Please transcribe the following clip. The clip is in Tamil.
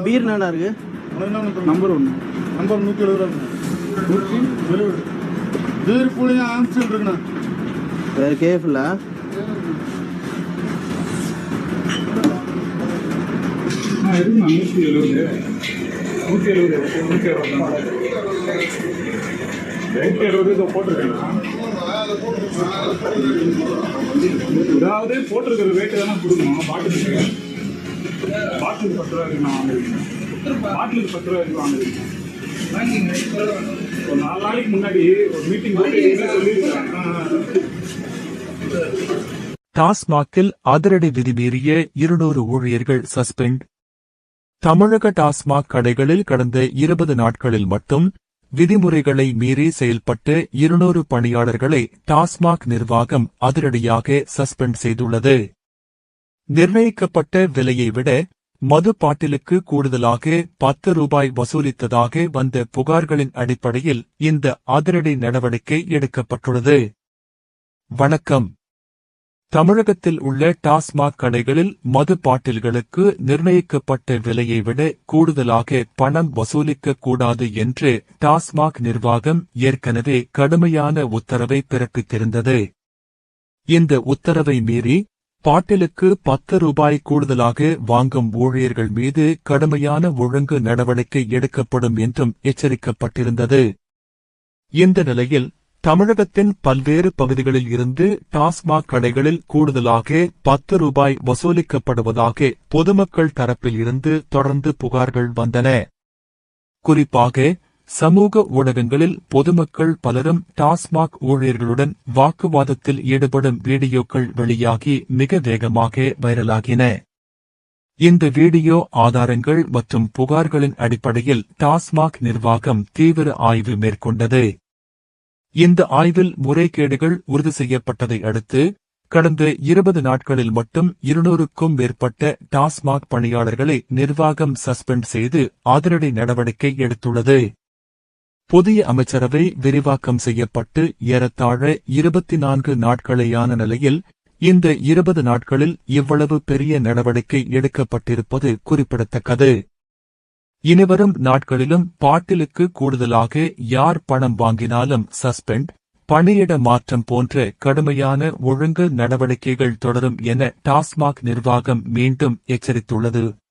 பீர் என்னண்ணா இருக்கு? நம்பர் 1 நம்பர் 170 ரூபா. 170 பீர் கூலிங் ஆம்சல் இருக்குண்ணா. வேற கேஃப்ல இருக்குண்ணா. 170 போட்டிருக்கேன். அதாவது போட்டிருக்கிற ரேட்டு தானே கொடுக்கணும். பாட்டிலுக்கு 10 ரூபா இருக்கு. நான் வாங்கிருக்கேன். பாட்டிலுக்கு 10 ரூபா இருக்கு வாங்கிருக்கேன். ஒரு 4 நாளைக்கு முன்னாடி ஒரு மீட்டிங் சொல்லியிருக்கேன். டாஸ்மாகில் அதிரடி விதி மீறிய 200 ஊழியர்கள் சஸ்பெண்ட். தமிழக டாஸ்மாக் கடைகளில் கடந்த 20 நாட்களில் மட்டும் விதிமுறைகளை மீறி செயல்பட்ட 200 பணியாளர்களை டாஸ்மாக் நிர்வாகம் அதிரடியாக சஸ்பெண்ட் செய்துள்ளது. நிர்ணயிக்கப்பட்ட விலையை விட மது பாட்டிலுக்கு கூடுதலாக 10 ரூபாய் வசூலித்ததாக வந்த புகார்களின் அடிப்படையில் இந்த அதிரடி நடவடிக்கை எடுக்கப்பட்டுள்ளது. வணக்கம். தமிழகத்தில் உள்ள டாஸ்மாக் கடைகளில் மது பாட்டில்களுக்கு நிர்ணயிக்கப்பட்ட விலையை விட கூடுதலாக பணம் வசூலிக்க கூடாது என்று டாஸ்மாக் நிர்வாகம் ஏற்கனவே கடுமையான உத்தரவை பிறப்பித்திருந்தது. இந்த உத்தரவை மீறி பாட்டிலுக்கு 10 ரூபாய் கூடுதலாக வாங்கும் ஊழியர்கள் மீது கடுமையான ஒழுங்கு நடவடிக்கை எடுக்கப்படும் என்றும் எச்சரிக்கப்பட்டிருந்தது. இந்த நிலையில் தமிழகத்தின் பல்வேறு பகுதிகளில் இருந்து டாஸ்மாக் கடைகளில் கூடுதலாக 10 ரூபாய் வசூலிக்கப்படுவதாக பொதுமக்கள் தரப்பில் இருந்து தொடர்ந்து புகார்கள் வந்தன. குறிப்பாக சமூக ஊடகங்களில் பொதுமக்கள் பலரும் டாஸ்மாக் ஊழியர்களுடன் வாக்குவாதத்தில் ஈடுபடும் வீடியோக்கள் வெளியாகி மிக வேகமாக வைரலாகின. இந்த வீடியோ ஆதாரங்கள் மற்றும் புகார்களின் அடிப்படையில் டாஸ்மாக் நிர்வாகம் தீவிர ஆய்வு மேற்கொண்டது. இந்த ஆய்வில் முறைகேடுகள் உறுதி செய்யப்பட்டதை அடுத்து கடந்த 20 நாட்களில் மட்டும் 200க்கும் மேற்பட்ட டாஸ்மாக் பணியாளர்களை நிர்வாகம் சஸ்பெண்ட் செய்து அதிரடி நடவடிக்கை எடுத்துள்ளது. புதிய அமைச்சரவை விரிவாக்கம் செய்யப்பட்டு ஏறத்தாழ 24 நாட்களேயான நிலையில் இந்த 20 நாட்களில் இவ்வளவு பெரிய நடவடிக்கை எடுக்கப்பட்டிருப்பது குறிப்பிடத்தக்கது. இனிவரும் நாட்களிலும் பாட்டிலுக்கு கூடுதலாக யார் பணம் வாங்கினாலும் சஸ்பெண்ட், பணியிட மாற்றம் போன்ற கடுமையான ஒழுங்கு நடவடிக்கைகள் தொடரும் என டாஸ்மாக் நிர்வாகம் மீண்டும் எச்சரித்துள்ளது.